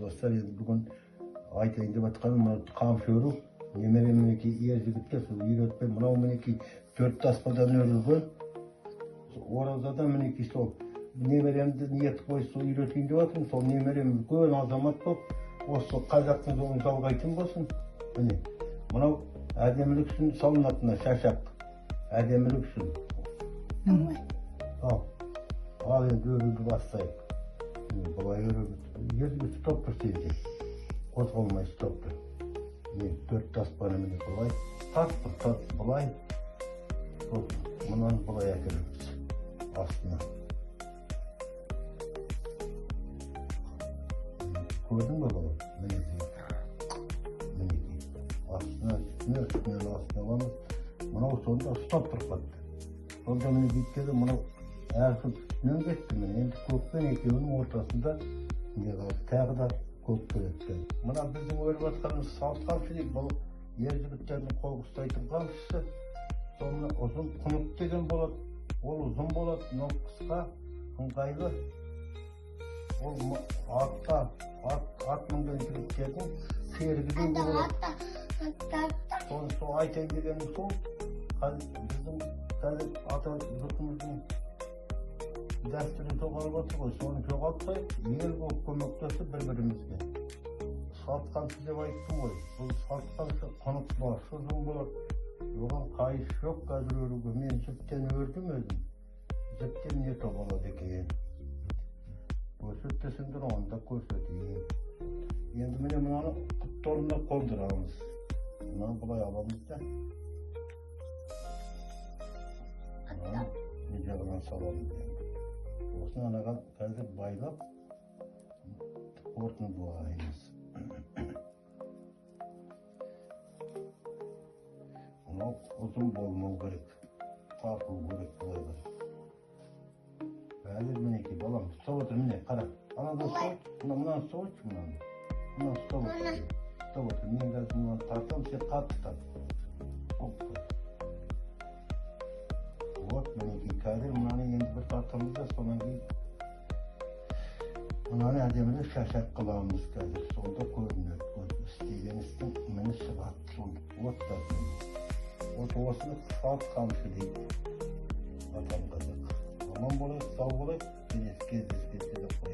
Dostlar, bugün aytayın dep atkaным kamşoru nemeremeneki er jigitke uyratpay mınau meneki 4 taspadan örülgön orazada meneki sol nemeremdi niyet koysa uyratayın dep atım, sol nemerem үлкөн azamat bolup осы қазақтың жолын жалғайтын болсын. Міне мынау әдемілік үшін салынатыны шашақ әдемілік үшін. Ал енді өруді бастайық. Бұлай өріп ерді стоп тұр сенде, қозғалмай стоп тұр. 4 таспаны міне бұлай тас бұлай, мұнан бұлай әкелеміз астына. Көрдің бе балам? Мінекей үстінен астына аламыз. Мынау сонда ұстап тұрқатты. Сонда міне бейткеді мынау әркім үстінен кетті. Енді көкпен екеуінің ортасында тағы да көк келеді. Мына біздің өріп атқанымыз салт қамшы дейік. Бұл ер жігіттердің қол ұстайтын қамшысы. Соны ұзын құнық деген болады. Ол ұзын болады, мынау қысқа, ыңғайлы. Ол ат мінген жігіттердің серігіден болады. Сол айтайын дегенім сол, біздің қазір ата жұртымыздың дәстүрі жоғалып отыр ғой, соны жоғалтпай, ел болып көмектесіп бір-бірімізге. Салт қамшы деп айттым ғой, бұл салт қамшы құнық бар, ұзын болады. Оған қайыс жоқ қазір өруге. Мен жіптен өрдім өзім. Жіптен не болады екен. Көрсеттесіңдер, онда көрсетейін. Енді міне мынаны құтторына қондырамыз. Мынаны бұлай аламыз да. Не жағынан саламыз енді. Осыны анаға қазір байлап, ортын бұлаймыз. Мынау ұзын болмау керек. Тарту керек бұлай бар. Әзір мінеки балам, ұстап отыр, міне, қара. Анадан ұстап, мынаны ұстап отыр, мынаны. Мынаны ұстап отыр. Ұстап отыр, мен қазір мынаны тартам, сен қатты тарт. Вот, мінеки, қазір мынаны енді бір тартамыз да, сонан кейін мынаны әдемілі шашақ қыламыз қазір. Сонда көрінеді, істеген істің мені шығады. Вот та. Вот осыны салт қамшы дейді. Атам қазақ. Aman bolay, sağ bolay, kendisi kendisi de koyar.